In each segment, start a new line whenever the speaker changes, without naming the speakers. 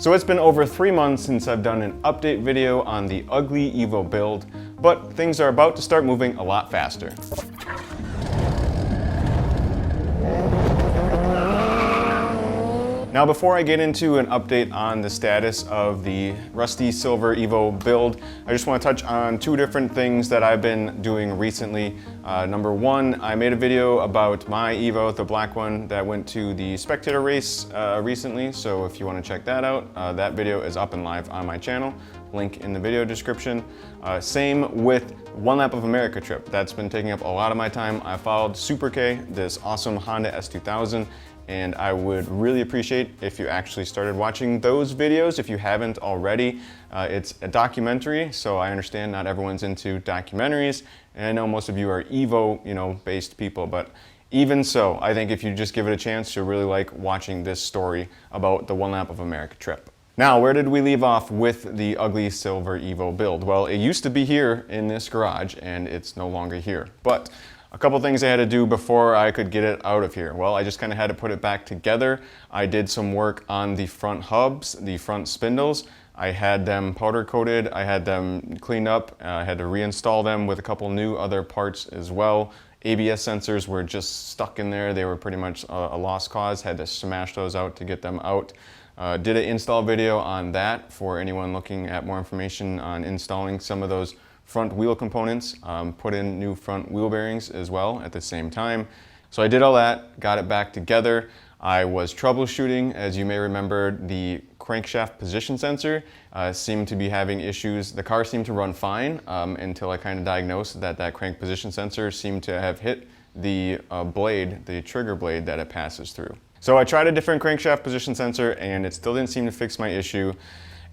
So it's been over 3 months since I've done an update video on the ugly EVO build, but things are about to start moving a lot faster. Now before I get into an update on the status of the rusty silver EVO build, I just want to touch on two different things that I've been doing recently. Number one, I made a video about my EVO, the black one that went to the Spectator race recently, so if you want to check that out, that video is up and live on my channel. Link in the video description. Same with One Lap of America trip. That's been taking up a lot of my time. I followed Super K, this awesome Honda S2000, and I would really appreciate if you actually started watching those videos if you haven't already. It's a documentary, so I understand not everyone's into documentaries, and I know most of you are EVO, based people, but even so, I think if you just give it a chance, you'll really like watching this story about the One Lap of America trip. Now, where did we leave off with the ugly silver EVO build? Well, it used to be here in this garage, and it's no longer here. But a couple things I had to do before I could get it out of here. Well, I just kind of had to put it back together. I did some work on the front hubs, the front spindles. I had them powder coated, I had them cleaned up, I had to reinstall them with a couple new other parts as well. ABS sensors were just stuck in there. They were pretty much a lost cause. Had to smash those out to get them out. Did an install video on that for anyone looking at more information on installing some of those front wheel components. Put in new front wheel bearings as well at the same time. So I did all that, got it back together. I was troubleshooting. As you may remember, the crankshaft position sensor seemed to be having issues. The car seemed to run fine until I kind of diagnosed that crank position sensor seemed to have hit the blade, the trigger blade that it passes through. So I tried a different crankshaft position sensor and it still didn't seem to fix my issue.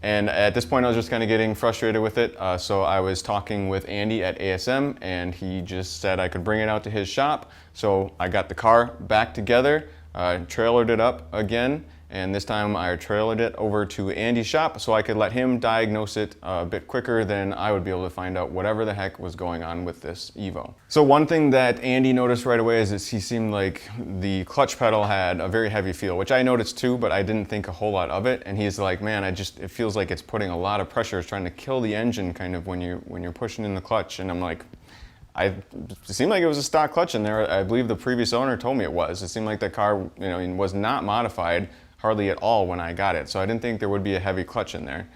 And at this point I was just kind of getting frustrated with it. So I was talking with Andy at ASM and he just said I could bring it out to his shop. So I got the car back together, trailered it up again, and this time I trailered it over to Andy's shop so I could let him diagnose it a bit quicker than I would be able to find out whatever the heck was going on with this EVO. So one thing that Andy noticed right away is that he seemed like the clutch pedal had a very heavy feel, which I noticed too, but I didn't think a whole lot of it. And he's like, man, it feels like it's putting a lot of pressure. It's trying to kill the engine kind of when you're pushing in the clutch. And I'm like, it seemed like it was a stock clutch in there. I believe the previous owner told me it was. It seemed like the car, was not modified hardly at all when I got it. So I didn't think there would be a heavy clutch in there.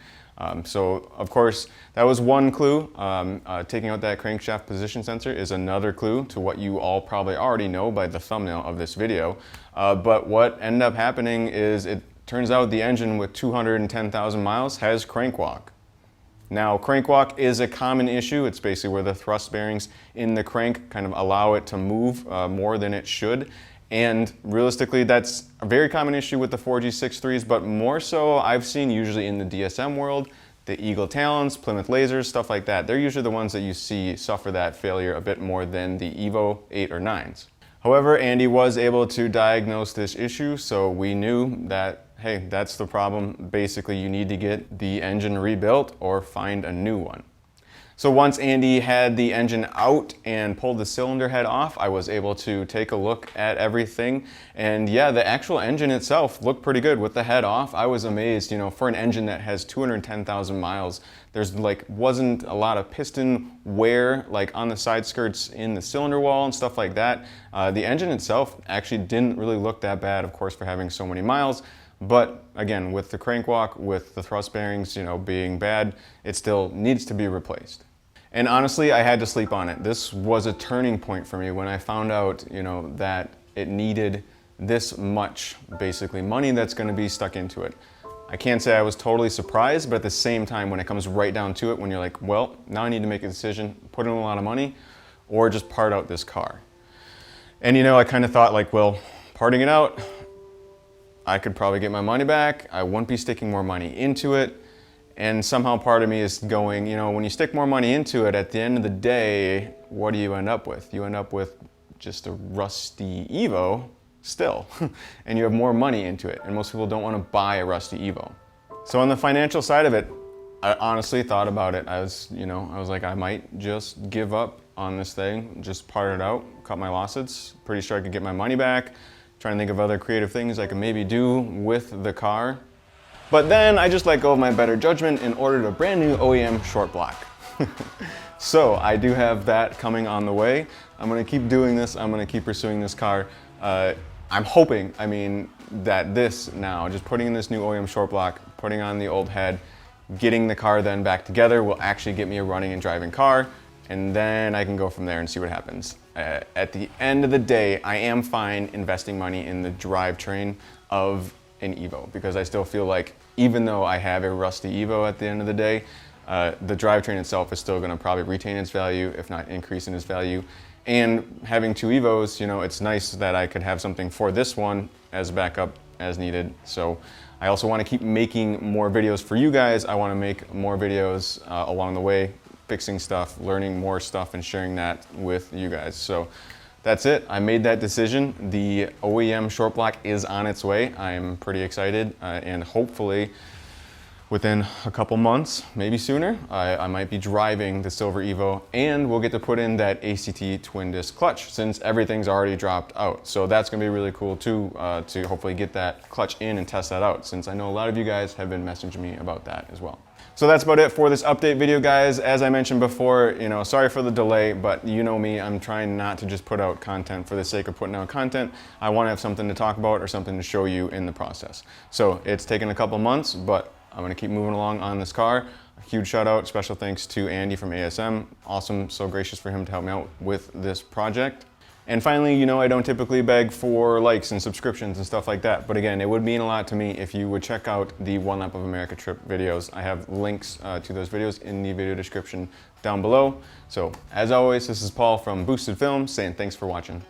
So of course, that was one clue. Taking out that crankshaft position sensor is another clue to what you all probably already know by the thumbnail of this video. But what ended up happening is it turns out the engine with 210,000 miles has crankwalk. Now, crankwalk is a common issue. It's basically where the thrust bearings in the crank kind of allow it to move more than it should. And realistically, that's a very common issue with the 4G63s, but more so I've seen usually in the DSM world, the Eagle Talons, Plymouth Lasers, stuff like that. They're usually the ones that you see suffer that failure a bit more than the EVO 8 or 9s. However, Andy was able to diagnose this issue, so we knew that, hey, that's the problem. Basically, you need to get the engine rebuilt or find a new one. So once Andy had the engine out and pulled the cylinder head off, I was able to take a look at everything. And yeah, the actual engine itself looked pretty good with the head off. I was amazed, for an engine that has 210,000 miles, there's wasn't a lot of piston wear on the side skirts in the cylinder wall and stuff like that. The engine itself actually didn't really look that bad, of course, for having so many miles. But again, with the crankwalk, with the thrust bearings, being bad, it still needs to be replaced. And honestly, I had to sleep on it. This was a turning point for me when I found out, that it needed this much, basically, money that's going to be stuck into it. I can't say I was totally surprised, but at the same time, when it comes right down to it, when you're like, well, now I need to make a decision, put in a lot of money, or just part out this car. And I kind of thought well, parting it out, I could probably get my money back. I wouldn't be sticking more money into it. And somehow part of me is going, when you stick more money into it, at the end of the day, what do you end up with? You end up with just a rusty EVO still, and you have more money into it. And most people don't want to buy a rusty EVO. So on the financial side of it, I honestly thought about it. I was like, I might just give up on this thing, just part it out, cut my losses. Pretty sure I could get my money back. Trying to think of other creative things I could maybe do with the car. But then I just let go of my better judgment and ordered a brand new OEM short block. So I do have that coming on the way. I'm gonna keep doing this. I'm gonna keep pursuing this car. I'm hoping, that this now, just putting in this new OEM short block, putting on the old head, getting the car then back together will actually get me a running and driving car, and then I can go from there and see what happens. At the end of the day, I am fine investing money in the drivetrain of an EVO, because I still feel like even though I have a rusty EVO at the end of the day, the drivetrain itself is still going to probably retain its value, if not increase in its value. And having two EVOs, it's nice that I could have something for this one as backup as needed. So I also want to keep making more videos for you guys. I want to make more videos along the way, fixing stuff, learning more stuff, and sharing that with you guys. So that's it. I made that decision. The OEM short block is on its way. I'm pretty excited, and hopefully within a couple months, maybe sooner, I might be driving the Silver EVO, and we'll get to put in that ACT twin disc clutch since everything's already dropped out. So that's gonna be really cool too, to hopefully get that clutch in and test that out, since I know a lot of you guys have been messaging me about that as well. So that's about it for this update video, guys. As I mentioned before, sorry for the delay, but you know me, I'm trying not to just put out content for the sake of putting out content. I want to have something to talk about or something to show you in the process. So it's taken a couple months, but I'm going to keep moving along on this car. A huge shout out, special thanks to Andy from ASM. Awesome, so gracious for him to help me out with this project. And finally, I don't typically beg for likes and subscriptions and stuff like that. But again, it would mean a lot to me if you would check out the One Lap of America trip videos. I have links to those videos in the video description down below. So as always, this is Paul from Boosted Film saying thanks for watching.